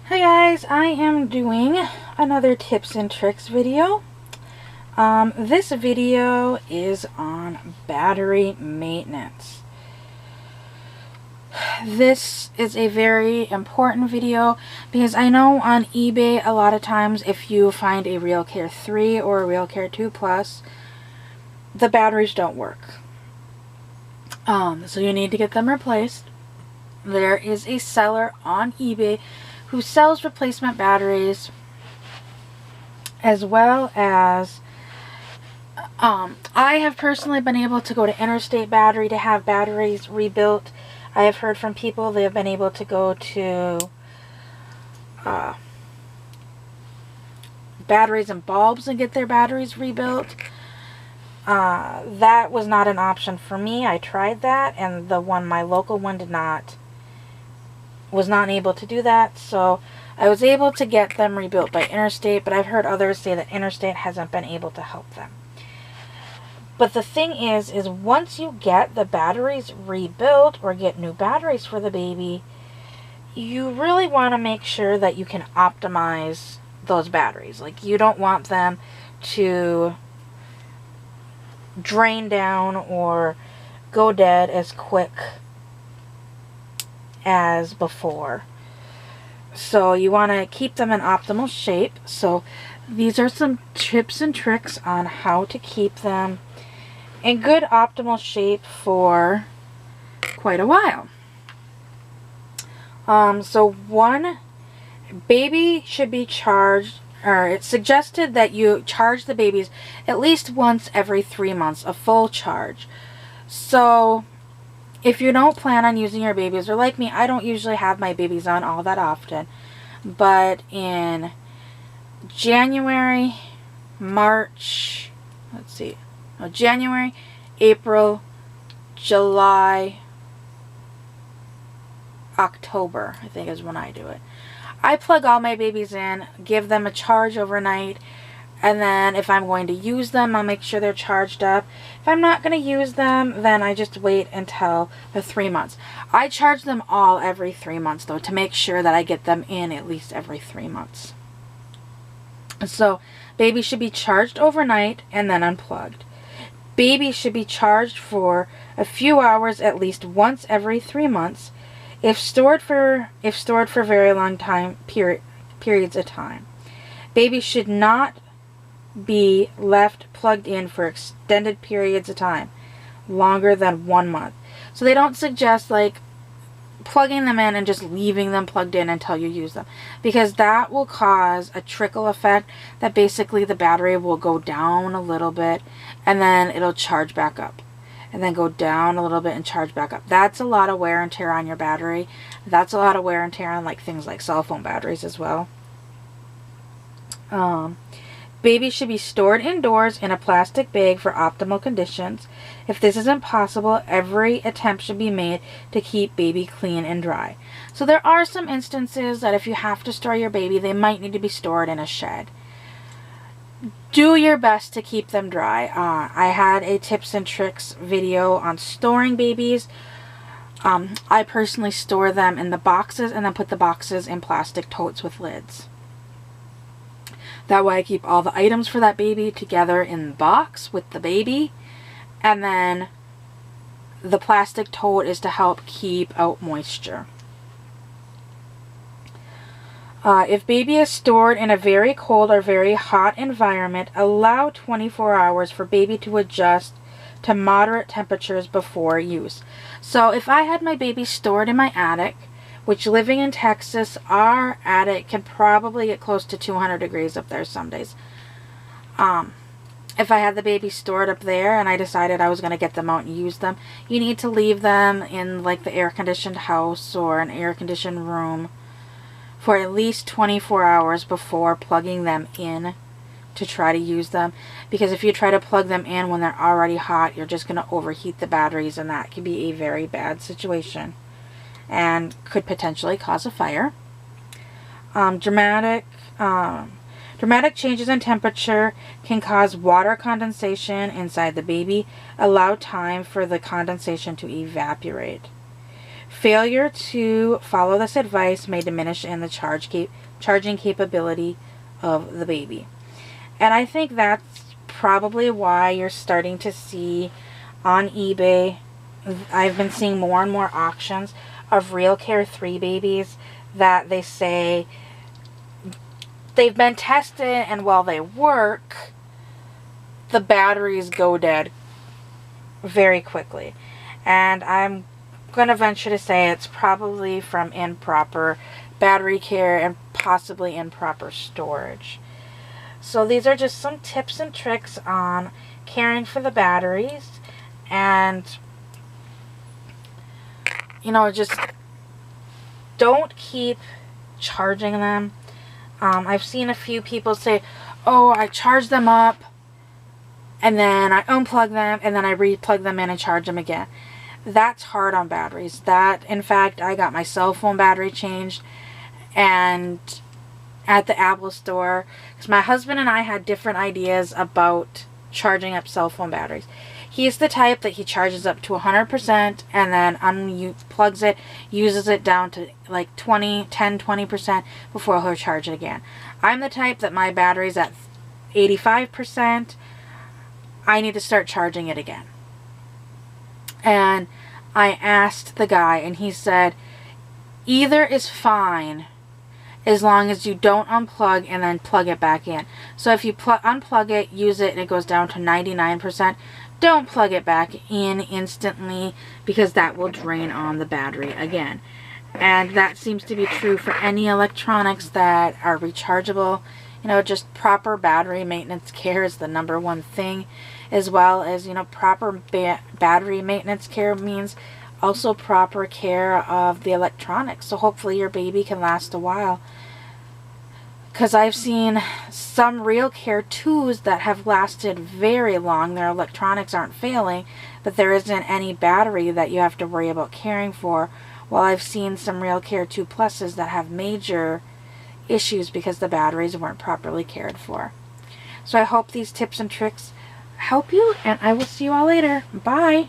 Hi guys, I am doing another tips and tricks video. This video is on battery maintenance. This is a very important video because I know on eBay a lot of times if you find a RealCare 3 or a RealCare 2 Plus, the batteries don't work. So you need to get them replaced. There is a seller on eBay who sells replacement batteries, as well as I have personally been able to go to Interstate Battery to have batteries rebuilt. I have heard from people they have been able to go to Batteries and Bulbs and get their batteries rebuilt. That was not an option for me. I tried that, and my local one was not able to do that, so I was able to get them rebuilt by Interstate, but I've heard others say that Interstate hasn't been able to help them. But the thing is once you get the batteries rebuilt or get new batteries for the baby, you really want to make sure that you can optimize those batteries. Like, you don't want them to drain down or go dead as quick as before. So you want to keep them in optimal shape. So these are some tips and tricks on how to keep them in good optimal shape for quite a while. So one, baby should be charged, or it's suggested that you charge the babies at least once every 3 months, a full charge. So if you don't plan on using your babies, or like me, I don't usually have my babies on all that often, but in January, March, January, April, July, October, I think is when I do it. I plug all my babies in, give them a charge overnight, and then if I'm going to use them, I'll make sure they're charged up. If I'm not going to use them, then I just wait until the 3 months. I charge them all every 3 months, though, to make sure that I get them in at least every 3 months. So, baby should be charged overnight and then unplugged. Baby should be charged for a few hours at least once every 3 months, if stored for very long time periods of time. Baby should not be left plugged in for extended periods of time, longer than 1 month. So they don't suggest like plugging them in and just leaving them plugged in until you use them, because that will cause a trickle effect that basically the battery will go down a little bit and then it'll charge back up, and then go down a little bit and charge back up. That's a lot of wear and tear on your battery. That's a lot of wear and tear on like things like cell phone batteries as well. Baby should be stored indoors in a plastic bag for optimal conditions. If this isn't possible, every attempt should be made to keep baby clean and dry. So there are some instances that if you have to store your baby, they might need to be stored in a shed. Do your best to keep them dry. I had a tips and tricks video on storing babies. I personally store them in the boxes and then put the boxes in plastic totes with lids. That way I keep all the items for that baby together in the box with the baby, and then the plastic tote is to help keep out moisture. If baby is stored in a very cold or very hot environment, allow 24 hours for baby to adjust to moderate temperatures before use. So if I had my baby stored in my attic, which living in Texas, our attic can probably get close to 200 degrees up there some days. If I had the baby stored up there and I decided I was going to get them out and use them, you need to leave them in like the air-conditioned house or an air-conditioned room for at least 24 hours before plugging them in to try to use them. Because if you try to plug them in when they're already hot, you're just going to overheat the batteries, and that can be a very bad situation and could potentially cause a fire. Dramatic changes in temperature can cause water condensation inside the baby. Allow time for the condensation to evaporate. Failure to follow this advice may diminish in the charging capability of the baby. And I think that's probably why you're starting to see on eBay, I've been seeing more and more auctions of RealCare 3 babies that they say they've been tested, and while they work, the batteries go dead very quickly. And I'm going to venture to say it's probably from improper battery care and possibly improper storage. So these are just some tips and tricks on caring for the batteries, and you know, just don't keep charging them. I've seen a few people say, oh, I charge them up and then I unplug them and then I replug them in and charge them again. That's hard on batteries. That, in fact, I got my cell phone battery changed and at the Apple store, because my husband and I had different ideas about charging up cell phone batteries. He's the type that he charges up to 100% and then unplugs it, uses it down to like 20% before he'll charge it again. I'm the type that my battery's at 85%. I need to start charging it again. And I asked the guy and he said, either is fine as long as you don't unplug and then plug it back in. So if you unplug it, use it, and it goes down to 99%, don't plug it back in instantly because that will drain on the battery again. And that seems to be true for any electronics that are rechargeable. You know, just proper battery maintenance care is the #1 thing, as well as, you know, proper battery maintenance care means also proper care of the electronics. So hopefully your baby can last a while. Because I've seen some RealCare 2s that have lasted very long. Their electronics aren't failing, but there isn't any battery that you have to worry about caring for. While I've seen some RealCare 2 Pluses that have major issues because the batteries weren't properly cared for. So I hope these tips and tricks help you, and I will see you all later. Bye!